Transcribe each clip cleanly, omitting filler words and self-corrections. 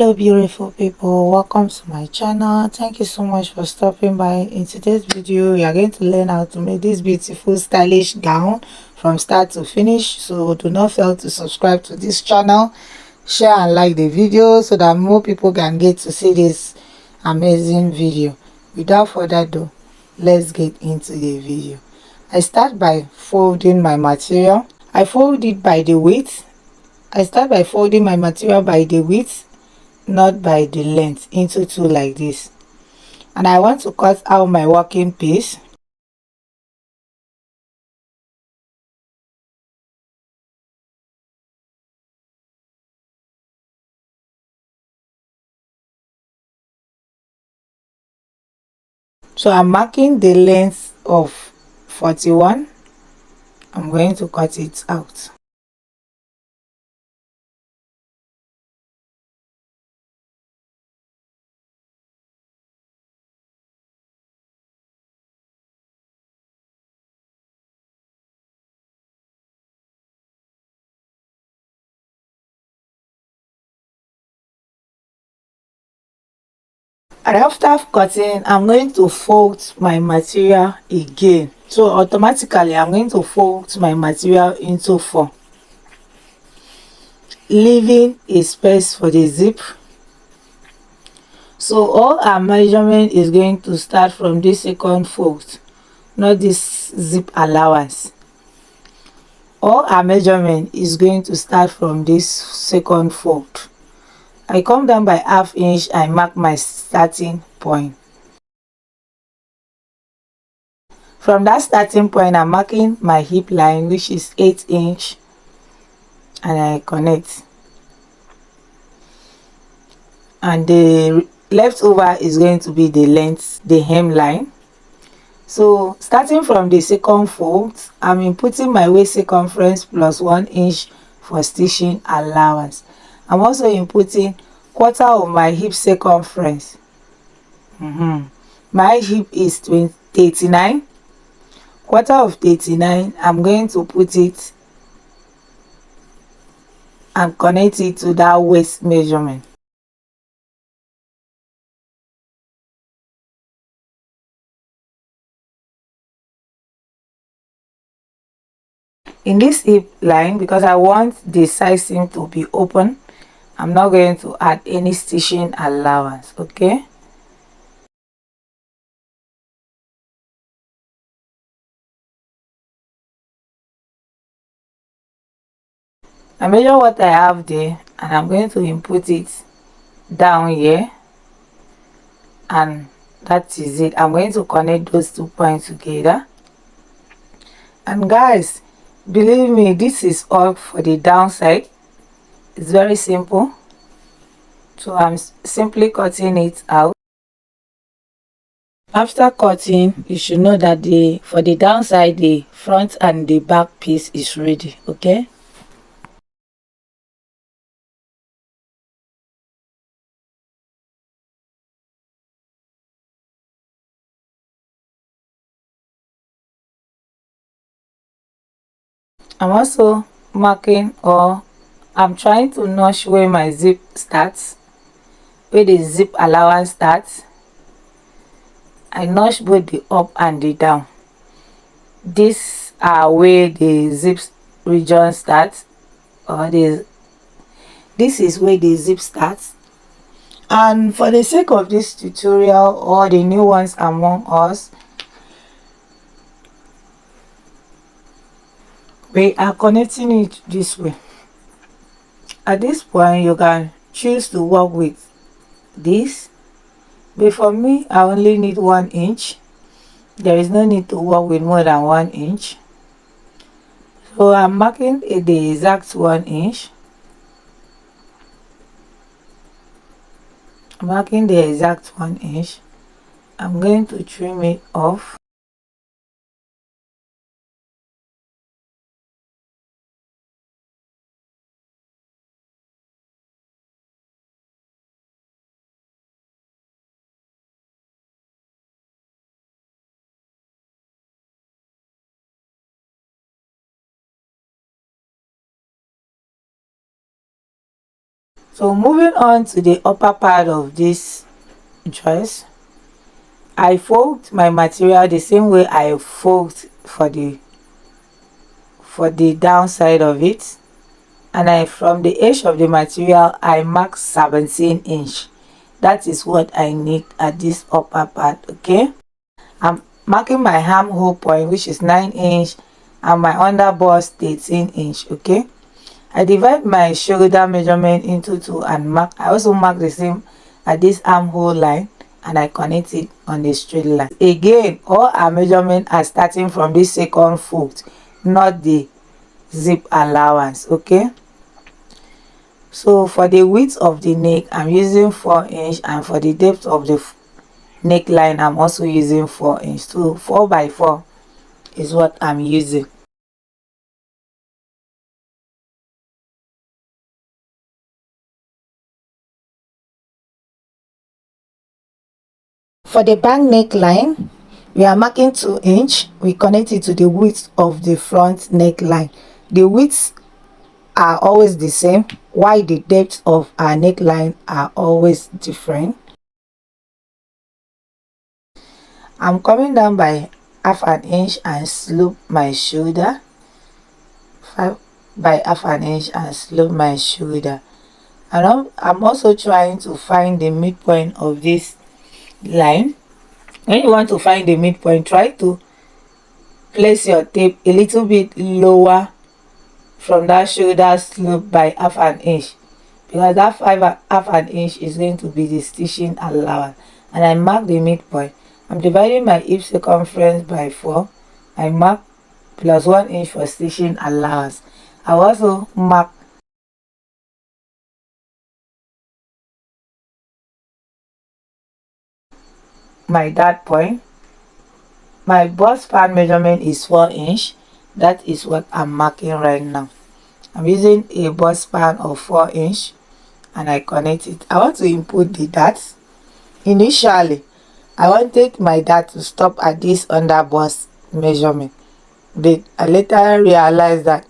Hello beautiful people, welcome to my channel. Thank you so much for stopping by. In today's video we are going to learn how to make this beautiful stylish gown from start to finish. So do not fail to subscribe to this channel, share and like the video so that more people can get to see this amazing video. Without further ado, let's get into the video. I start by folding my material. I fold it by the width. I start by folding my material by the width, not by the length, into two like this. And I want to cut out my working piece. So I'm marking the length of 41. I'm going to cut it out. And after cutting, I'm going to fold my material again. So automatically I'm going to fold my material into four, leaving a space for the zip. So all our measurement is going to start from this second fold, not this zip allowance. All our measurement is going to start from this second fold. I come down by ½ inch. I mark my starting point. From that starting point, I'm marking my hip line, which is 8 inch, and I connect. And the leftover is going to be the length, the hemline. So starting from the second fold, I'm inputting my waist circumference plus 1 inch for stitching allowance. I'm also inputting quarter of my hip circumference. My hip is 39. Quarter of 39, I'm going to put it and connect it to that waist measurement. In this hip line, because I want the side seam to be open, I'm not going to add any stitching allowance. Okay, I measure what I have there and I'm going to input it down here, and that is it. I'm going to connect those 2 points together. And guys, believe me, this is all for the downside. It's very simple. So I'm simply cutting it out. After cutting, you should know that for the downside, the front and the back piece is ready. Okay, I'm also marking, or I'm trying to notch where my zip starts, where the zip allowance starts. I notch both the up and the down. These are where the zip region starts, or this is where the zip starts. And for the sake of this tutorial, or the new ones among us, we are connecting it this way. At this point, you can choose to work with this, but for me, I only need 1 inch. There is no need to work with more than 1 inch. So I'm marking the exact 1 inch. Marking the exact 1 inch. I'm going to trim it off. So moving on to the upper part of this dress, I fold my material the same way I fold for the downside of it, and I from the edge of the material I mark 17 inch. That is what I need at this upper part. Okay, I'm marking my armhole point, which is 9 inch, and my under bust 13 inch. Okay, I divide my shoulder measurement into two and mark. I also mark the same at this armhole line, and I connect it on the straight line. Again, all our measurements are starting from this second fold, not the zip allowance. Okay, so for the width of the neck I'm using 4 inch, and for the depth of the neckline I'm also using 4 inch. So 4 by 4 is what I'm using. For the back neckline, we are marking 2 inch. We connect it to the width of the front neckline. The widths are always the same, while the depth of our neckline are always different. I'm coming down by half an inch and slope my shoulder. 5 by half an inch and slope my shoulder. And I'm also trying to find the midpoint of this line. When you want to find the midpoint, try to place your tape a little bit lower from that shoulder slope by half an inch, because that half an inch is going to be the stitching allowance. And I mark the midpoint. I'm dividing my hip circumference by 4. I mark plus 1 inch for stitching allowance. I also mark my dart point. My bust span measurement is 4 inch. That is what I'm marking right now. I'm using a bust span of 4 inch, and I connect it. I want to input the darts. Initially I wanted my dart to stop at this under bust measurement, but I later realized that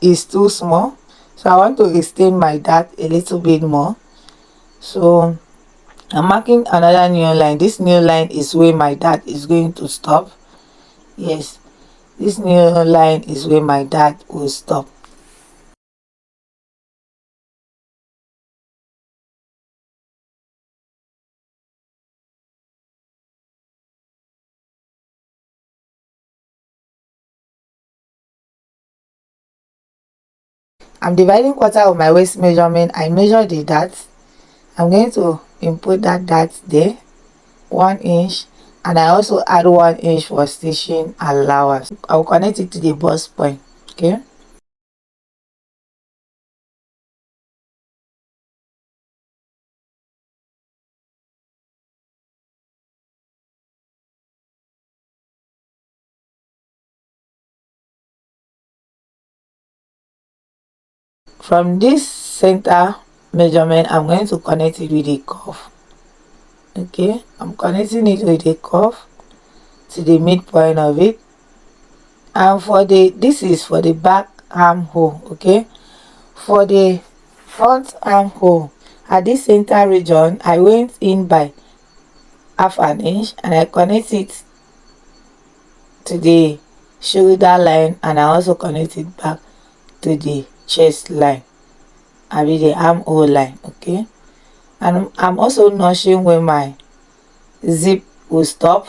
it's too small, so I want to extend my dart a little bit more. So I'm marking another new line. This new line is where my dart is going to stop. Yes, this new line is where my dart will stop. I'm dividing quarter of my waist measurement. I measure the dart. I'm going to input that dart there, 1 inch, and I also add 1 inch for stitching allowance. I'll connect it to the bust point. Okay, from this center measurement I'm going to connect it with a cuff. Okay, I'm connecting it with a cuff to the midpoint of it. And for the this is for the back armhole. Okay, for the front armhole, at this center region I went in by half an inch, and I connect it to the shoulder line, and I also connect it back to the chest line, I mean the armhole line. Okay, and I'm also notching where my zip will stop,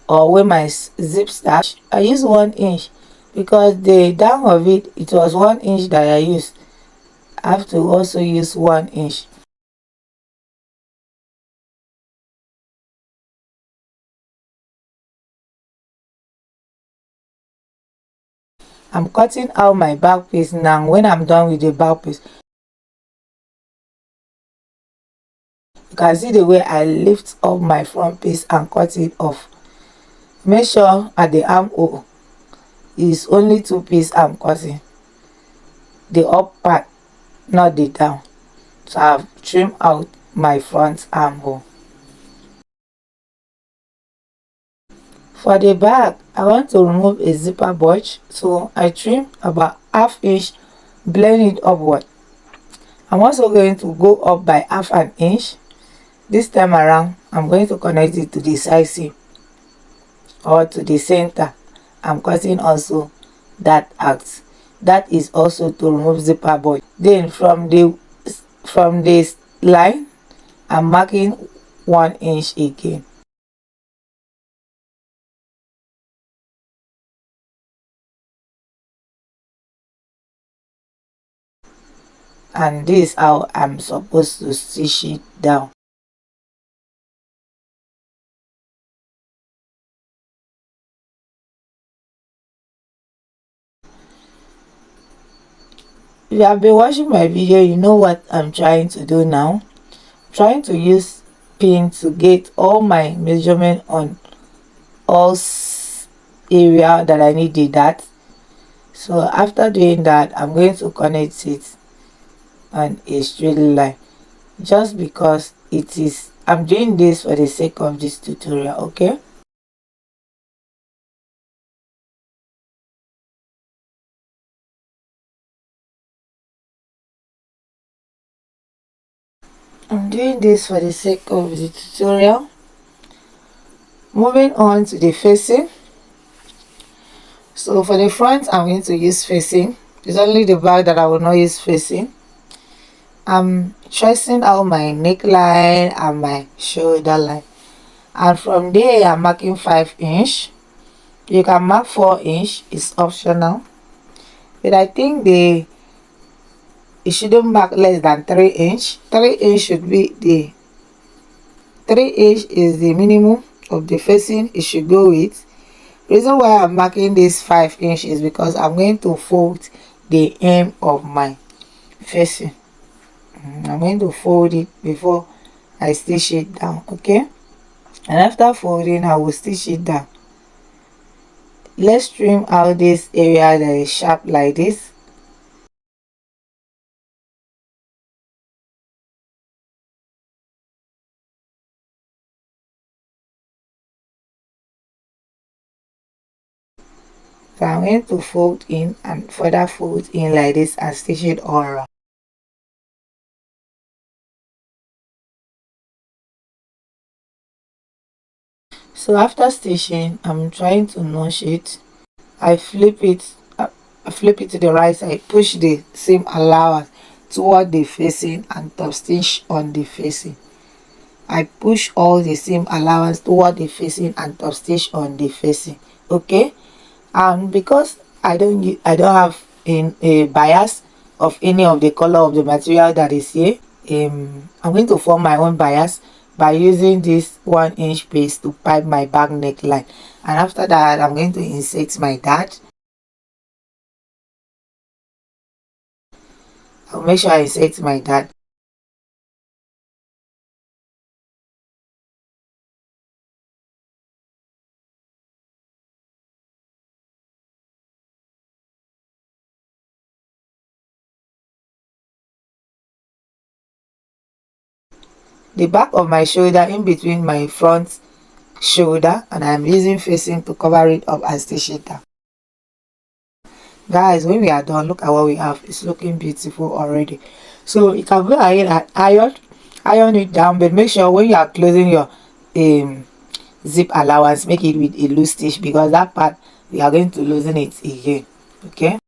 or where my zip starts. I use 1 inch because the down of it was 1 inch that I used. I have to also use 1 inch. I'm cutting out my back piece now. When I'm done with the back piece, you can see the way I lift up my front piece and cut it off. Make sure at the armhole is only 2 pieces I'm cutting, the up part, not the down. So I've trimmed out my front armhole. For the back, I want to remove a zipper bulge, so I trim about ½ inch, blend it upward. I'm also going to go up by half an inch. This time around I'm going to connect it to the side seam or to the center. I'm cutting also that out. That is also to remove zipper boy. Then from this line I'm marking 1 inch again, and this is how I'm supposed to stitch it down. If you have been watching my video, you know what I'm trying to do now. I'm trying to use pin to get all my measurement on all area that I needed that. So after doing that, I'm going to connect it on a straight line, just because I'm doing this for the sake of this tutorial. Okay, I'm doing this for the sake of the tutorial. Moving on to the facing. So for the front I'm going to use facing. It's only the back that I will not use facing. I'm tracing out my neckline and my shoulder line, and from there I'm marking 5 inch. You can mark 4 inch, it's optional, but I think it shouldn't mark less than 3 inch. 3 inch should be the 3 inch is the minimum of the facing it should go with. Reason why I'm marking this 5 inch is because I'm going to fold the hem of my facing. I'm going to fold it before I stitch it down. Okay, and after folding I will stitch it down. Let's trim out this area that is sharp like this. So I'm going to fold in and further fold in like this and stitch it all around. So after stitching, I'm trying to notch it. I flip it I flip it to the right side, push the seam allowance toward the facing and top stitch on the facing. I push all the seam allowance toward the facing and top stitch on the facing. Okay, and because I don't have in a bias of any of the color of the material that is here, I'm going to form my own bias by using this 1 inch base to pipe my back neckline, and after that I'm going to insert my dart. I'll make sure I insert my dart. The back of my shoulder in between my front shoulder, and I'm using facing to cover it up and stitch it down. Guys, when we are done, look at what we have. It's looking beautiful already. So you can go ahead and iron it down, but make sure when you are closing your zip allowance, make it with a loose stitch, because that part we are going to loosen it again. Okay,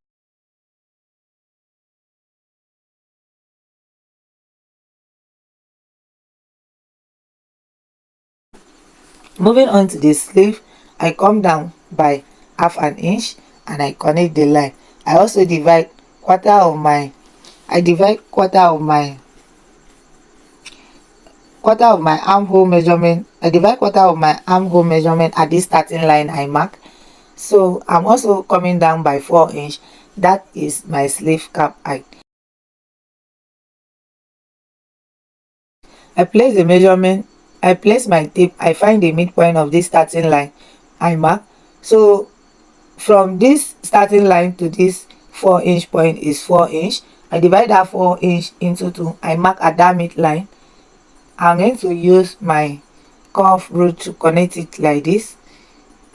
moving on to the sleeve, I come down by half an inch and I connect the line. I also divide quarter of my armhole measurement. I divide quarter of my armhole measurement at this starting line I mark. So I'm also coming down by 4 inch. That is my sleeve cap height. I place the measurement, I place my tape, I find the midpoint of this starting line I mark. So from this starting line to this 4 inch point is 4 inch. I divide that 4 inch into 2. I mark at that midline. I'm going to use my curve rule to connect it like this,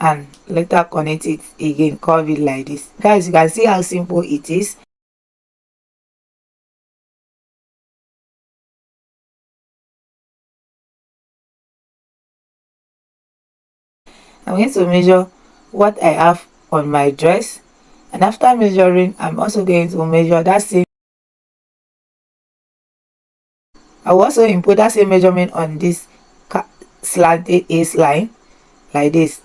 and later connect it again, curve it like this. Guys, you can see how simple it is. I'm going to measure what I have on my dress, and after measuring, I'm also going to measure that same. I will also input that same measurement on this slanted ace line like this.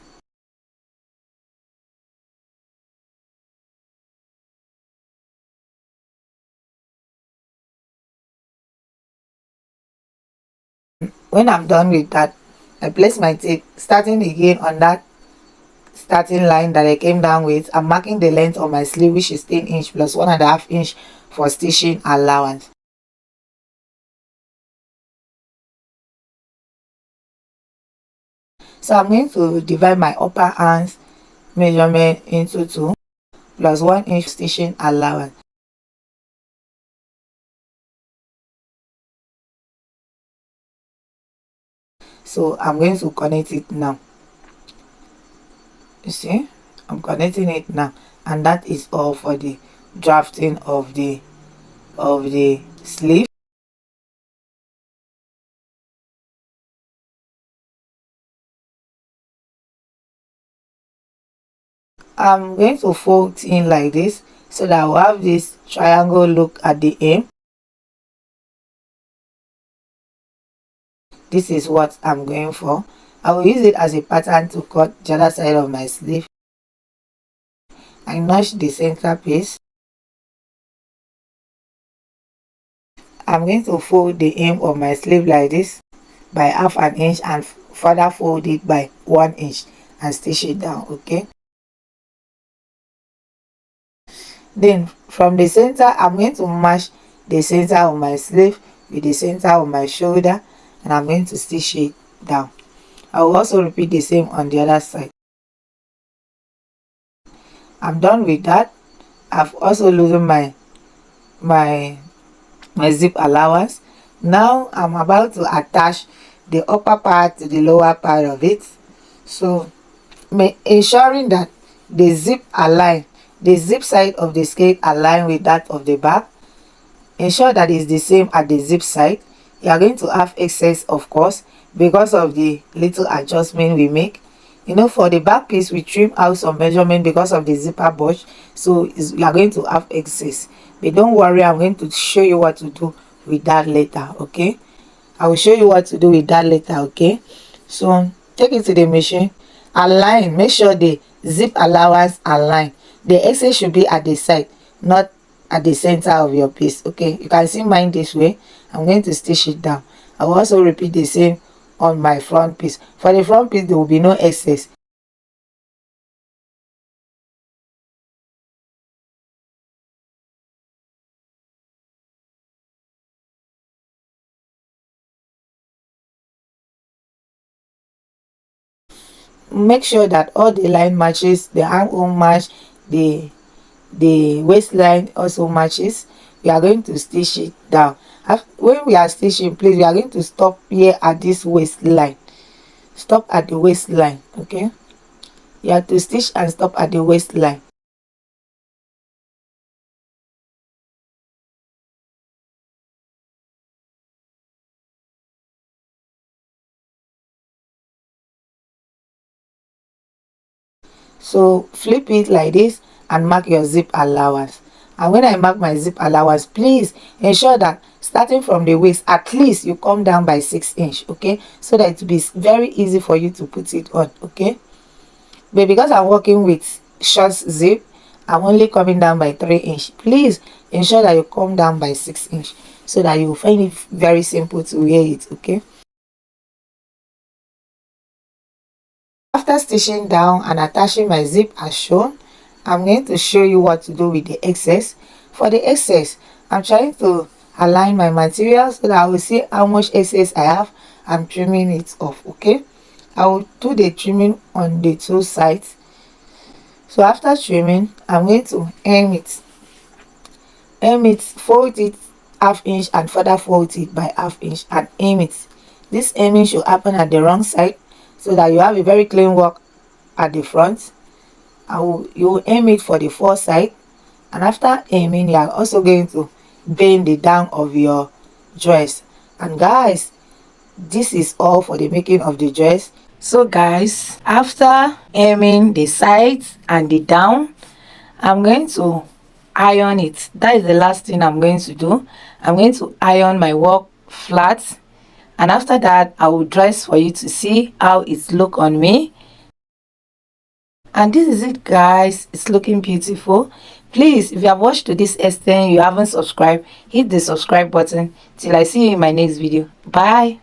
When I'm done with that, I place my tape starting again on that starting line that I came down with. I'm marking the length of my sleeve, which is 10 inch plus 1.5 inch for stitching allowance. So I'm going to divide my upper arms measurement into 2 plus 1 inch stitching allowance. So I'm going to connect it now. You see, I'm connecting it now, and that is all for the drafting of the sleeve. I'm going to fold in like this so that I will have this triangle look at the end. This is what I'm going for. I will use it as a pattern to cut the other side of my sleeve. I notch the center piece. I'm going to fold the hem of my sleeve like this by 1/2 inch and further fold it by 1 inch and stitch it down. Okay, then from the center, I'm going to match the center of my sleeve with the center of my shoulder, and I'm going to stitch it down. I will also repeat the same on the other side. I'm done with that. I've also loosened my zip allowance. Now I'm about to attach the upper part to the lower part of it, so ensuring that the zip side of the skirt align with that of the back. Ensure that it's the same at the zip side. You are going to have excess, of course, because of the little adjustment we make. You know, for the back piece we trim out some measurement because of the zipper bunch, so you are going to have excess, but don't worry, I'm going to show you what to do with that later. Okay, I will show you what to do with that later. Okay, so take it to the machine, align, make sure the zip allowance align. The excess should be at the side, not at the center of your piece. Okay, you can see mine this way. I'm going to stitch it down. I will also repeat the same on my front piece. For the front piece, there will be no excess. Make sure that all the line matches, the armhole match, the waistline also matches. We are going to stitch it down. When we are stitching, please, we are going to stop here at this waistline. Stop at the waistline. Okay, you have to stitch and stop at the waistline. So flip it like this and mark your zip allowance. And when I mark my zip allowance, please ensure that starting from the waist, at least you come down by 6 inch. Okay, so that it will be very easy for you to put it on. Okay, but because I'm working with short zip, I'm only coming down by 3 inch. Please ensure that you come down by 6 inch so that you will find it very simple to wear it. Okay, after stitching down and attaching my zip as shown, I'm going to show you what to do with the excess. For the excess, I'm trying to align my material so that I will see how much excess I have. I'm trimming it off. Okay, I will do the trimming on the two sides. So after trimming, I'm going to hem it, fold it 1/2 inch and further fold it by 1/2 inch and hem it. This hemming should happen at the wrong side so that you have a very clean work at the front. You will hem it for the four side, and after hemming, you are also going to bend the down of your dress. And guys, this is all for the making of the dress. So guys, after hemming the sides and the down, I'm going to iron it. That is the last thing I'm going to do. I'm going to iron my work flat, and after that I will dress for you to see how it look on me. And this is it guys, it's looking beautiful. Please, if you have watched to this extent, you haven't subscribed, hit the subscribe button. Till I see you in my next video. Bye.